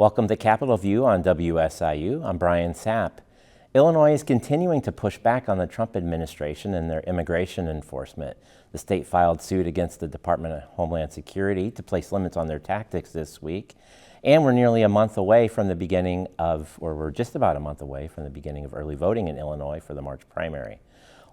Welcome to Capitol View on WSIU. I'm Brian Sapp. Illinois is continuing to push back on the Trump administration and their immigration enforcement. The state filed suit against the Department of Homeland Security to place limits on their tactics this week. And we're nearly a month away from the beginning of, or we're just about a month away from the beginning of early voting in Illinois for the March primary.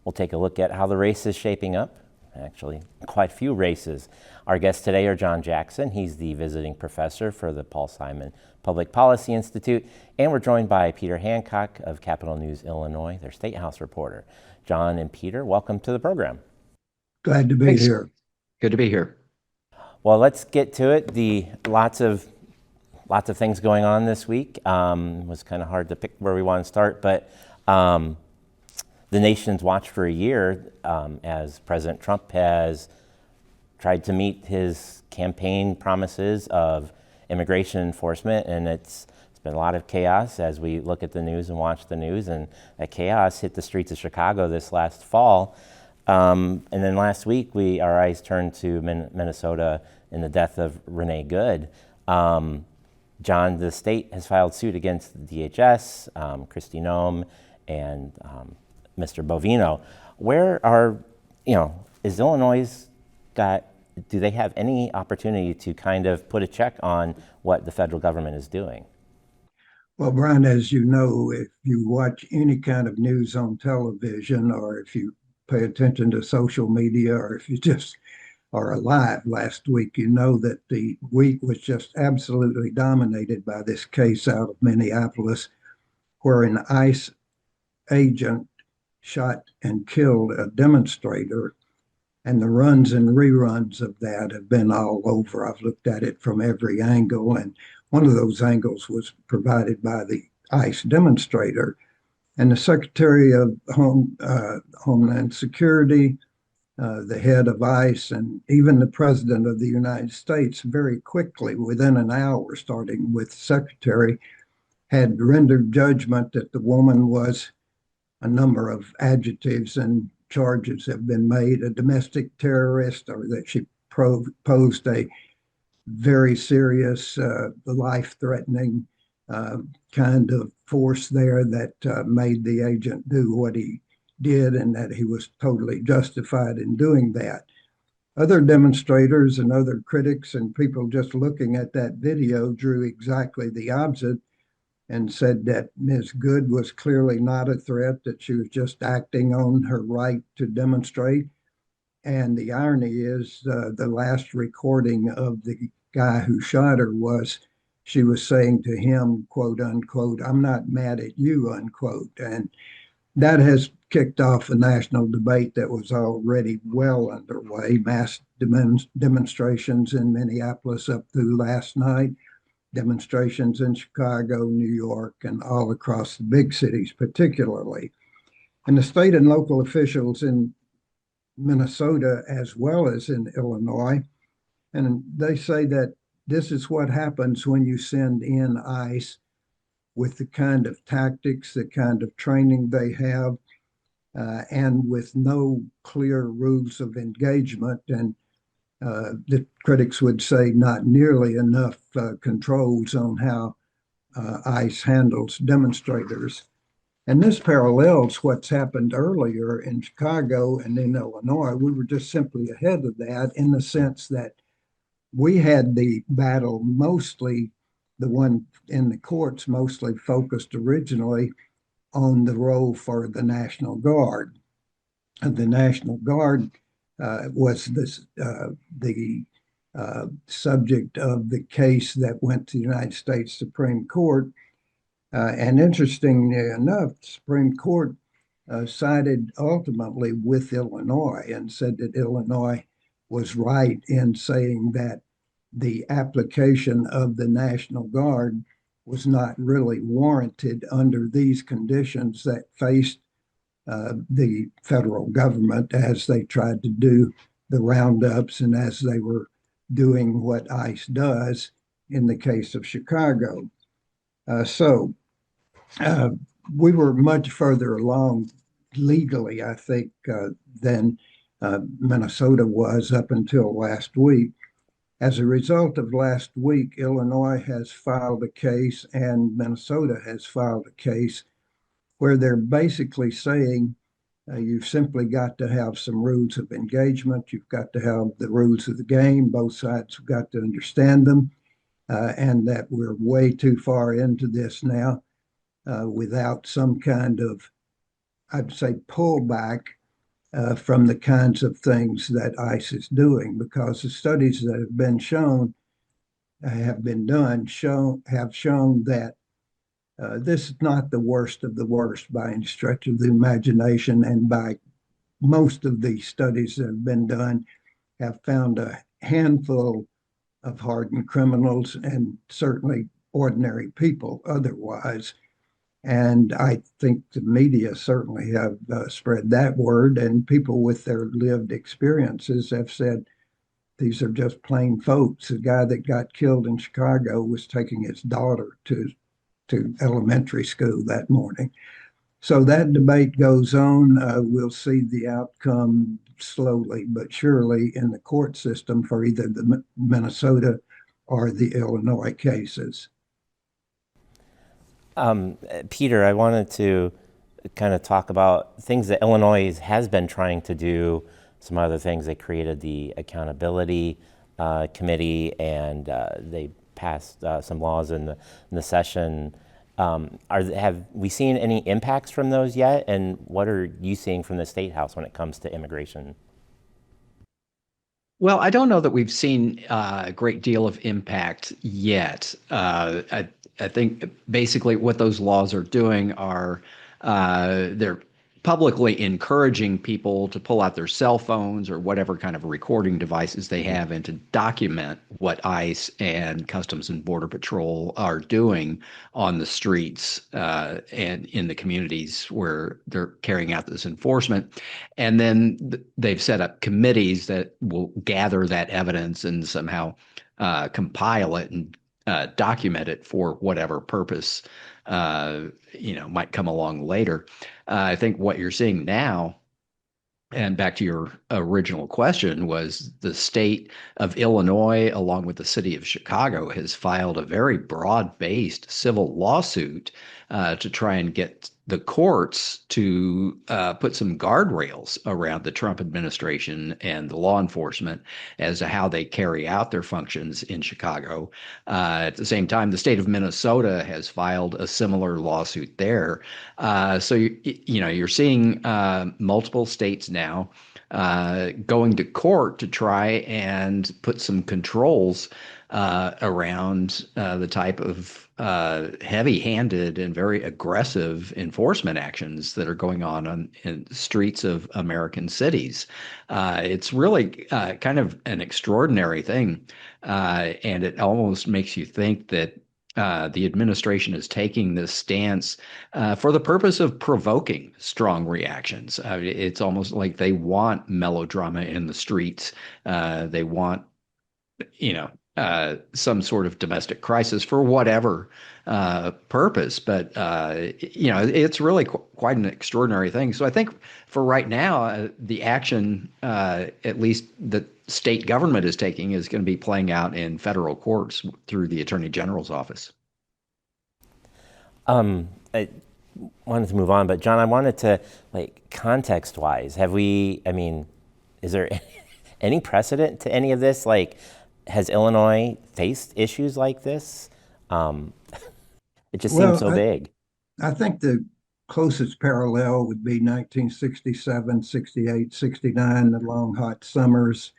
We'll take a look at how the race is shaping up. Actually, quite a few races. Our guests today are John Jackson. He's the visiting professor for the Paul Simon Public Policy Institute. And we're joined by Peter Hancock of Capitol News Illinois, their State House reporter. John and Peter, welcome to the program. Glad to be here. Good to be here. Well, let's get to it. Lots of things going on this week. It was kind of hard to pick where we want to start, but the nation's watched for a year as President Trump has tried to meet his campaign promises of immigration enforcement, and it's been a lot of chaos as we look at the news and watch the news, and that chaos hit the streets of Chicago this last fall. And then last week, our eyes turned to Minnesota and the death of Renee Good. John, the state has filed suit against the DHS, Kristi Noem, and Mr. Bovino. Is Illinois do they have any opportunity to kind of put a check on what the federal government is doing? Well, Brian, as you know, if you watch any kind of news on television, or if you pay attention to social media, or if you just are alive last week, you know that the week was just absolutely dominated by this case out of Minneapolis, where an ICE agent shot and killed a demonstrator, and the runs and reruns of that have been all over. I've looked at it from every angle, and one of those angles was provided by the ICE demonstrator. And the Secretary of Homeland Security, the head of ICE, and even the President of the United States very quickly, within an hour, starting with the Secretary, had rendered judgment that the woman was, a number of adjectives and charges have been made, a domestic terrorist, or that she posed a very serious, life-threatening kind of force there that made the agent do what he did, and that he was totally justified in doing that. Other demonstrators and other critics and people just looking at that video drew exactly the opposite and said that Ms. Good was clearly not a threat, that she was just acting on her right to demonstrate. And the irony is the last recording of the guy who shot her was, she was saying to him, quote unquote, "I'm not mad at you," unquote. And that has kicked off a national debate that was already well underway. Mass demonstrations in Minneapolis up through last night, demonstrations in Chicago, New York, and all across the big cities particularly. And the state and local officials in Minnesota as well as in Illinois, and they say that this is what happens when you send in ICE with the kind of tactics, the kind of training they have, and with no clear rules of engagement, and the critics would say not nearly enough controls on how ICE handles demonstrators. And this parallels what's happened earlier in Chicago and in Illinois. We were just simply ahead of that in the sense that we had the battle mostly, the one in the courts mostly focused originally on the role for the National Guard. And the National Guard was the subject of the case that went to the United States Supreme Court. And interestingly enough, the Supreme Court sided ultimately with Illinois and said that Illinois was right in saying that the application of the National Guard was not really warranted under these conditions that faced the federal government as they tried to do the roundups and as they were doing what ICE does in the case of Chicago. So we were much further along legally, I think, than Minnesota was up until last week. As a result of last week, Illinois has filed a case and Minnesota has filed a case where they're basically saying you've simply got to have some rules of engagement. You've got to have the rules of the game. Both sides have got to understand them, and that we're way too far into this now without some kind of, I'd say, pullback from the kinds of things that ICE is doing, because the studies that have been shown, have been done, have shown that this is not the worst of the worst by any stretch of the imagination, and by most of the studies that have been done have found a handful of hardened criminals and certainly ordinary people otherwise. And I think the media certainly have spread that word, and people with their lived experiences have said these are just plain folks. The guy that got killed in Chicago was taking his daughter to elementary school that morning. So that debate goes on. We'll see the outcome slowly but surely in the court system for either the Minnesota or the Illinois cases. Peter, I wanted to kind of talk about things that Illinois has been trying to do, some other things. They created the accountability committee, and they passed some laws in the session. Have we seen any impacts from those yet? And what are you seeing from the State House when it comes to immigration? Well, I don't know that we've seen a great deal of impact yet. I think basically what those laws are doing are they're publicly encouraging people to pull out their cell phones or whatever kind of recording devices they have and to document what ICE and Customs and Border Patrol are doing on the streets and in the communities where they're carrying out this enforcement. And then they've set up committees that will gather that evidence and somehow compile it and document it for whatever purpose might come along later. I think what you're seeing now, and back to your original question, was the state of Illinois, along with the city of Chicago, has filed a very broad-based civil lawsuit to try and get the courts to put some guardrails around the Trump administration and the law enforcement as to how they carry out their functions in Chicago. At the same time, the state of Minnesota has filed a similar lawsuit there. So you're seeing multiple states now going to court to try and put some controls around the type of heavy-handed and very aggressive enforcement actions that are going on in streets of American cities. It's really kind of an extraordinary thing, and it almost makes you think that the administration is taking this stance for the purpose of provoking strong reactions. It's almost like they want melodrama in the streets. They want, some sort of domestic crisis for whatever purpose. But, it's really quite an extraordinary thing. So I think for right now, the action, at least the state government is taking, is going to be playing out in federal courts through the Attorney General's office. I wanted to move on, but John, I wanted to, context-wise, is there any precedent to any of this? Has Illinois faced issues like this? It just seems so big. I think the closest parallel would be 1967, 68, 69, the long hot summers.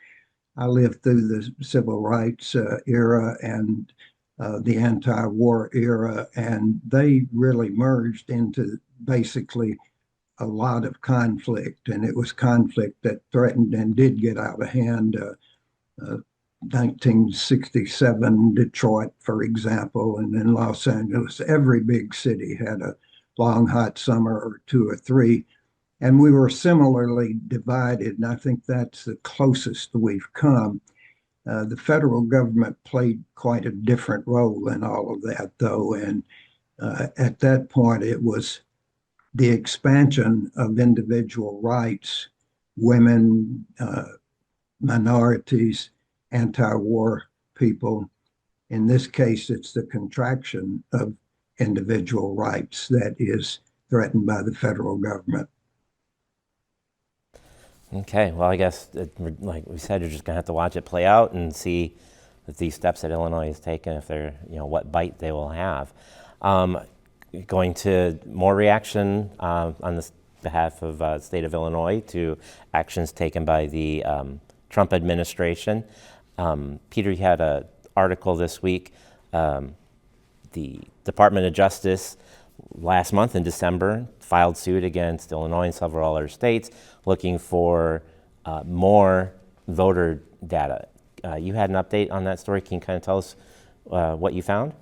I lived through the civil rights era and the anti-war era, and they really merged into basically a lot of conflict, and it was conflict that threatened and did get out of hand. 1967, Detroit, for example, and then Los Angeles. Every big city had a long, hot summer or two or three. And we were similarly divided, and I think that's the closest we've come. The federal government played quite a different role in all of that, though. And at that point, it was the expansion of individual rights, women, minorities, anti-war people. In this case, it's the contraction of individual rights that is threatened by the federal government. Okay, well, I guess, like we said, you're just going to have to watch it play out and see if these steps that Illinois has taken, if they're, what bite they will have. Going to more reaction on the behalf of the state of Illinois to actions taken by the Trump administration. Peter, you had an article this week. The Department of Justice last month in December filed suit against Illinois and several other states looking for more voter data. You had an update on that story. Can you kind of tell us what you found?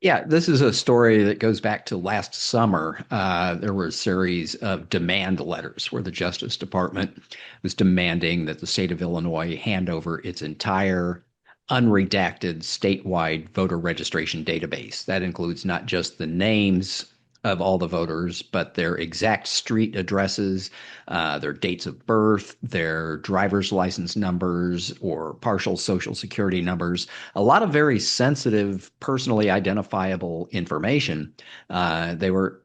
Yeah, this is a story that goes back to last summer. There were a series of demand letters where the Justice Department was demanding that the state of Illinois hand over its entire unredacted statewide voter registration database. That includes not just the names of all the voters, but their exact street addresses, their dates of birth, their driver's license numbers or partial social security numbers, a lot of very sensitive, personally identifiable information. They were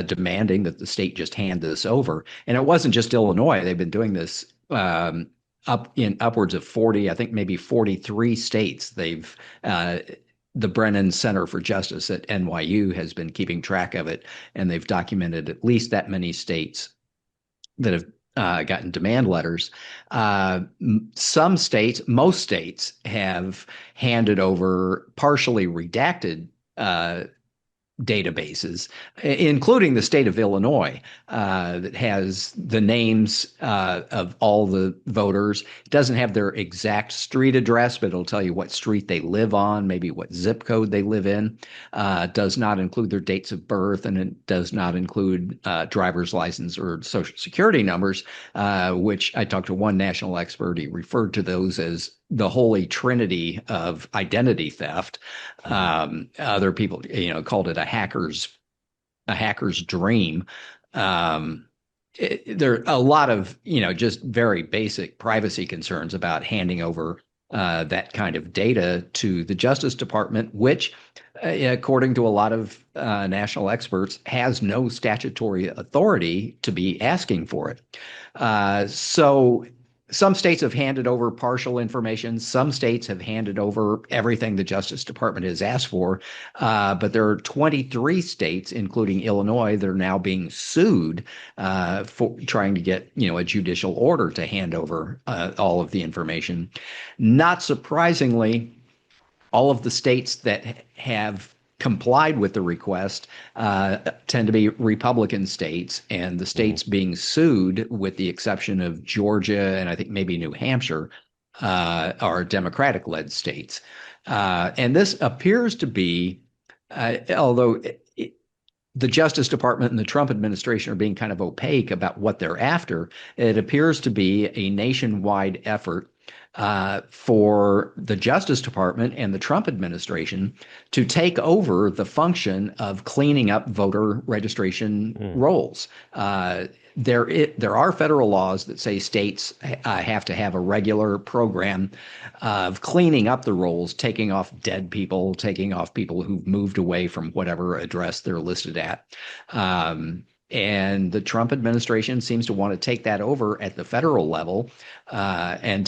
demanding that the state just hand this over. And it wasn't just Illinois. They've been doing this up in upwards of 40, I think maybe 43 states. They've the Brennan Center for Justice at NYU has been keeping track of it, and they've documented at least that many states that have gotten demand letters. Some states, most states, have handed over partially redacted databases, including the state of Illinois, that has the names of all the voters. It doesn't have their exact street address, but it'll tell you what street they live on, maybe what zip code they live in. Does not include their dates of birth, and it does not include driver's license or social security numbers, which I talked to one national expert. He referred to those as the holy trinity of identity theft. Other people, called it a hacker's dream. There are a lot of, just very basic privacy concerns about handing over that kind of data to the Justice Department, which, according to a lot of national experts, has no statutory authority to be asking for it. So some states have handed over partial information. Some states have handed over everything the Justice Department has asked for. But there are 23 states, including Illinois, that are now being sued for trying to get, a judicial order to hand over all of the information. Not surprisingly, all of the states that have complied with the request tend to be Republican states, and the states being sued, with the exception of Georgia and I think maybe New Hampshire, are Democratic-led states. And this appears to be, although the Justice Department and the Trump administration are being kind of opaque about what they're after, it appears to be a nationwide effort for the Justice Department and the Trump administration to take over the function of cleaning up voter registration rolls. There are federal laws that say states have to have a regular program of cleaning up the rolls, taking off dead people, taking off people who've moved away from whatever address they're listed at. And the Trump administration seems to want to take that over at the federal level and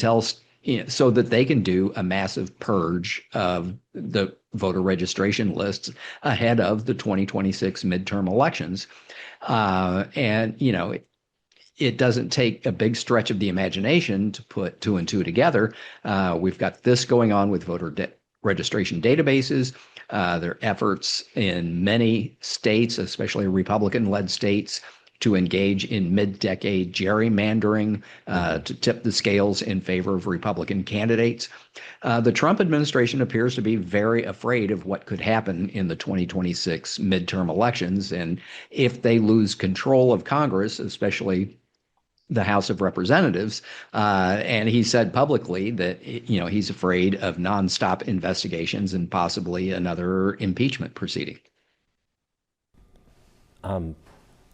so that they can do a massive purge of the voter registration lists ahead of the 2026 midterm elections. And it doesn't take a big stretch of the imagination to put two and two together. We've got this going on with voter registration databases. There are efforts in many states, especially Republican-led states, to engage in mid-decade gerrymandering to tip the scales in favor of Republican candidates. The Trump administration appears to be very afraid of what could happen in the 2026 midterm elections. And if they lose control of Congress, especially the House of Representatives, and he said publicly that he's afraid of nonstop investigations and possibly another impeachment proceeding.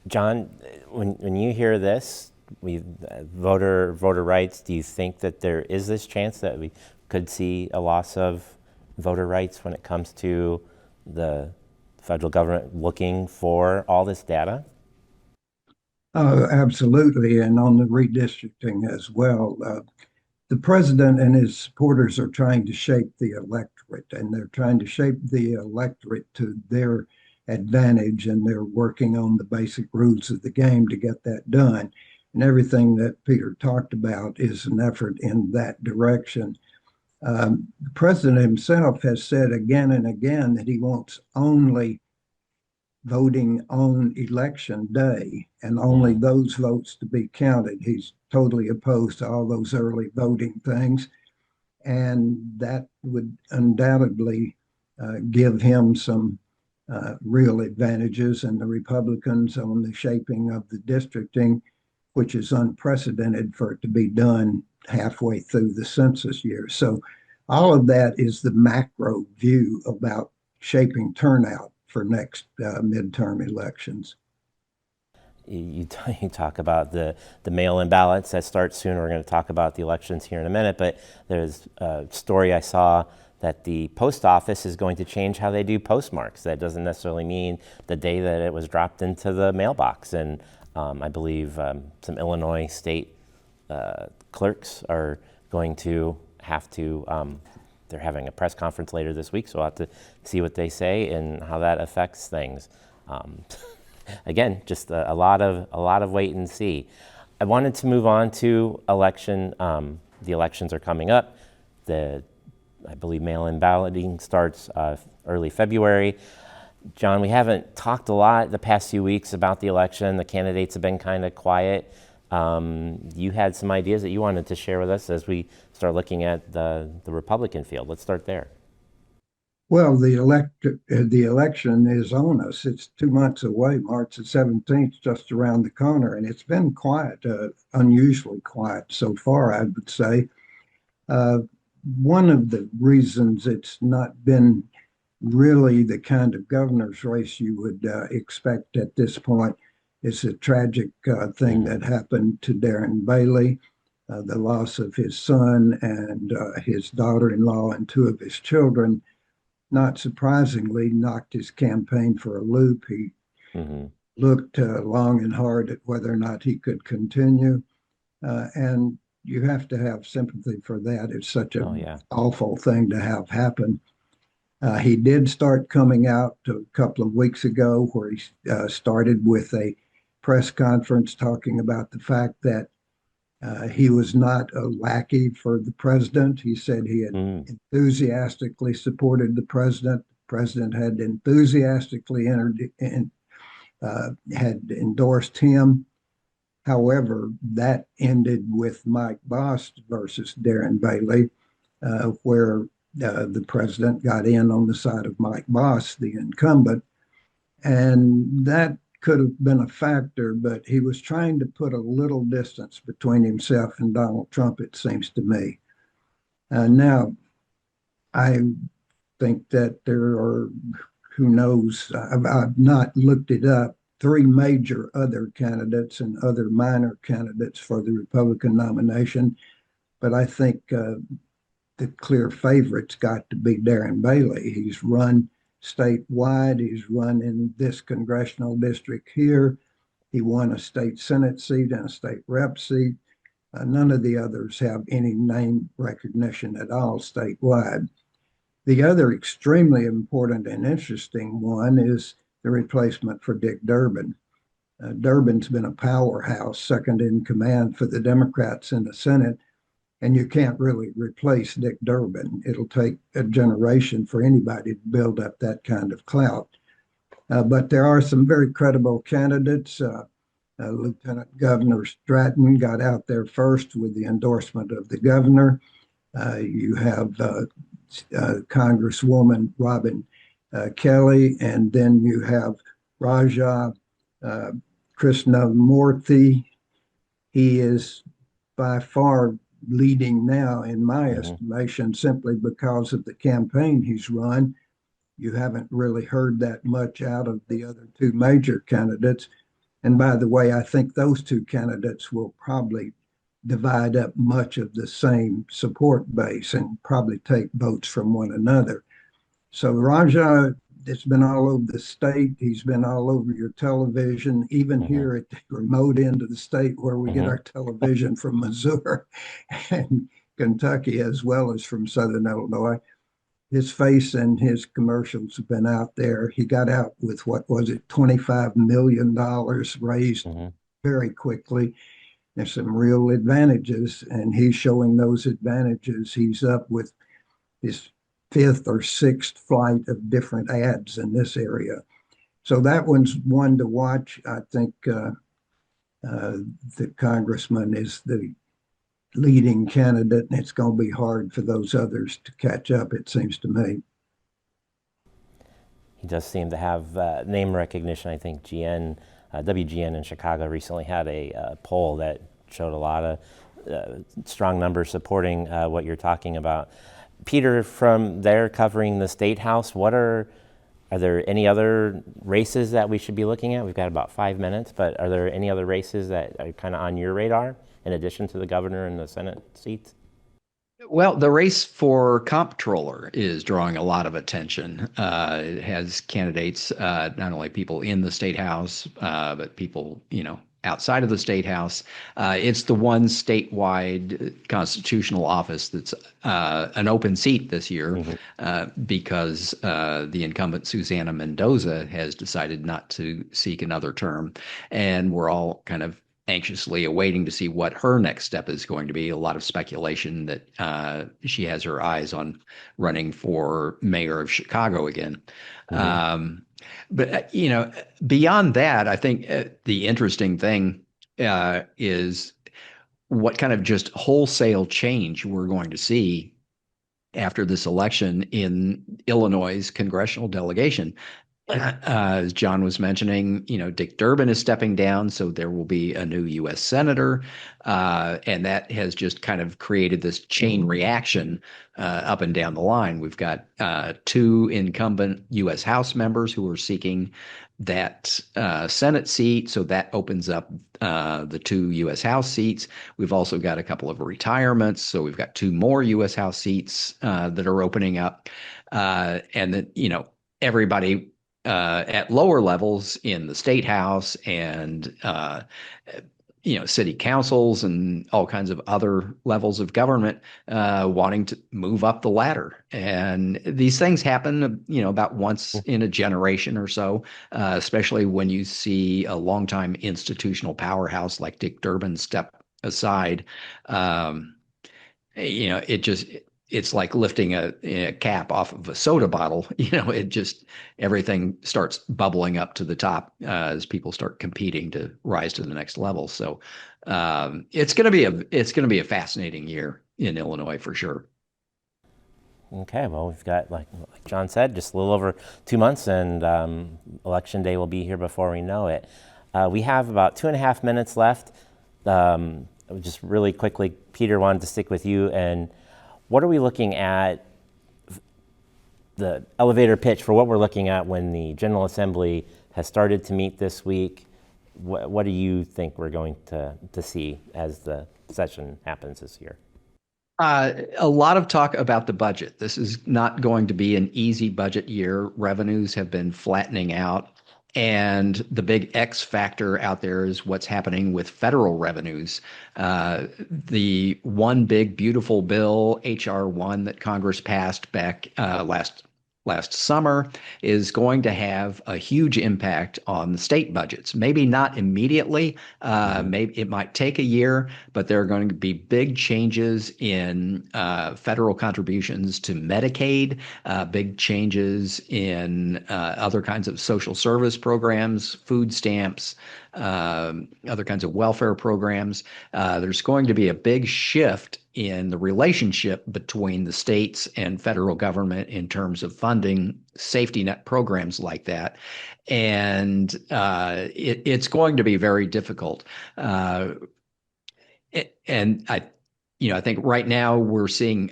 John, when you hear this, voter rights. Do you think that there is this chance that we could see a loss of voter rights when it comes to the federal government looking for all this data? Absolutely, and on the redistricting as well. The president and his supporters are trying to shape the electorate, and they're trying to shape the electorate to their advantage, and they're working on the basic rules of the game to get that done. And everything that Peter talked about is an effort in that direction. The president himself has said again and again that he wants only voting on election day and only those votes to be counted. He's totally opposed to all those early voting things. And that would undoubtedly give him some real advantages, and the Republicans on the shaping of the districting, which is unprecedented for it to be done halfway through the census year. So all of that is the macro view about shaping turnout for next midterm elections. You talk about the mail-in ballots that start soon. We're going to talk about the elections here in a minute, but there's a story I saw that the post office is going to change how they do postmarks. That doesn't necessarily mean the day that it was dropped into the mailbox. And I believe some Illinois state clerks are going to have to, they're having a press conference later this week, so we'll have to see what they say and how that affects things. Again, just a lot of wait and see. I wanted to move on to election. The elections are coming up. I believe mail-in balloting starts early February. John, we haven't talked a lot the past few weeks about the election. The candidates have been kind of quiet. You had some ideas that you wanted to share with us as we start looking at the Republican field. Let's start there. Well, the election is on us. It's 2 months away. March the 17th, just around the corner, and it's been quiet, unusually quiet so far, I would say. One of the reasons it's not been really the kind of governor's race you would expect at this point is a tragic thing that happened to Darren Bailey, the loss of his son and his daughter-in-law and 2 of his children. Not surprisingly, knocked his campaign for a loop. He looked long and hard at whether or not he could continue. And you have to have sympathy for that. It's such an awful thing to have happen. He did start coming out a couple of weeks ago where he started with a press conference talking about the fact that he was not a lackey for the president. He said he had enthusiastically supported the president. The president had enthusiastically had endorsed him. However, that ended with Mike Bost versus Darren Bailey, where the president got in on the side of Mike Bost, the incumbent. And that could have been a factor, but he was trying to put a little distance between himself and Donald Trump, it seems to me. Now, I think that there are, who knows, I've not looked it up, 3 major other candidates and other minor candidates for the Republican nomination, but I think the clear favorite's got to be Darren Bailey. He's run statewide. He's run in this congressional district here. He won a state Senate seat and a state rep seat. None of the others have any name recognition at all statewide. The other extremely important and interesting one is the replacement for Dick Durbin. Durbin's been a powerhouse, second in command for the Democrats in the Senate, and you can't really replace Dick Durbin. It'll take a generation for anybody to build up that kind of clout. But there are some very credible candidates. Lieutenant Governor Stratton got out there first with the endorsement of the governor. You have Congresswoman Robin Kelly, and then you have Raja Krishnamurthy. He is by far leading now, in my estimation, simply because of the campaign he's run. You haven't really heard that much out of the other 2 major candidates. And by the way, I think those two candidates will probably divide up much of the same support base and probably take votes from one another. So Raja, it's been all over the state. He's been all over your television, even Hmm. here at the remote end of the state where we get Hmm. our television from Missouri and Kentucky, as well as from Southern Illinois. His face and his commercials have been out there. He got out with, what was it, $25 million raised Hmm. very quickly. There's some real advantages, and he's showing those advantages. He's up with his fifth or sixth flight of different ads in this area. So that one's one to watch. I think the congressman is the leading candidate, and it's going to be hard for those others to catch up, it seems to me. He does seem to have name recognition. I think WGN in Chicago recently had a poll that showed a lot of strong numbers supporting what you're talking about. Peter, from there covering the state house, are there any other races that we should be looking at? We've got about 5 minutes, but are there any other races that are kind of on your radar in addition to the governor and the Senate seats? Well, the race for comptroller is drawing a lot of attention. It has candidates, not only people in the state house, but people, outside of the state house. It's the one statewide constitutional office that's an open seat this year Hmm. because the incumbent Susanna Mendoza has decided not to seek another term. And we're all kind of anxiously awaiting to see what her next step is going to be. A lot of speculation that she has her eyes on running for mayor of Chicago again. Hmm. But beyond that, I think the interesting thing is what kind of just wholesale change we're going to see after this election in Illinois' congressional delegation. As John was mentioning, Dick Durbin is stepping down, so there will be a new U.S. senator, and that has just kind of created this chain reaction up and down the line. We've got two incumbent U.S. House members who are seeking that Senate seat, so that opens up the two U.S. House seats. We've also got a couple of retirements, so we've got two more U.S. House seats that are opening up, and then everybody at lower levels in the state house and city councils and all kinds of other levels of government wanting to move up the ladder. And these things happen, about once in a generation or so, especially when you see a longtime institutional powerhouse like Dick Durbin step aside. Um, it's like lifting a cap off of a soda bottle. It just everything starts bubbling up to the top as people start competing to rise to the next level. So it's going to be a fascinating year in Illinois for sure. Okay, well, we've got, like John said, just a little over 2 months, and Election Day will be here before we know it. We have about 2.5 minutes left. Just really quickly, Peter, wanted to stick with you. And what are we looking at, the elevator pitch for what we're looking at when the General Assembly has started to meet this week? What do you think we're going to see as the session happens this year? A lot of talk about the budget. This is not going to be an easy budget year. Revenues have been flattening out. And the big X factor out there is what's happening with federal revenues. The one big beautiful bill, H.R. 1, that Congress passed back last summer is going to have a huge impact on the state budgets. Maybe not immediately. Maybe it might take a year, but there are going to be big changes in federal contributions to Medicaid, big changes in other kinds of social service programs, food stamps, other kinds of welfare programs. There's going to be a big shift in the relationship between the states and federal government in terms of funding safety net programs like that. And it's going to be very difficult. And I think right now we're seeing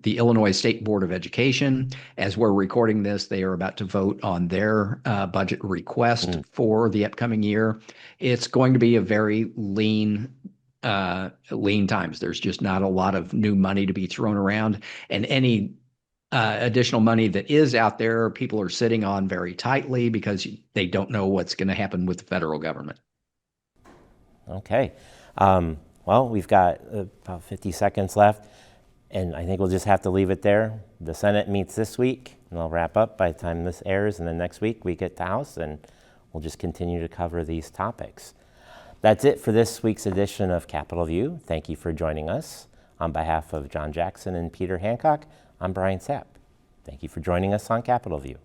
the Illinois State Board of Education. As we're recording this, they are about to vote on their budget request for the upcoming year. It's going to be a very lean times. There's just not a lot of new money to be thrown around, and any additional money that is out there, people are sitting on very tightly because they don't know what's going to happen with the federal government. Okay. Well, we've got about 50 seconds left, and I think we'll just have to leave it there. The Senate meets this week, and they'll wrap up by the time this airs, and then next week we get to House, and we'll just continue to cover these topics. That's it for this week's edition of Capitol View. Thank you for joining us. On behalf of John Jackson and Peter Hancock, I'm Brian Sapp. Thank you for joining us on Capitol View.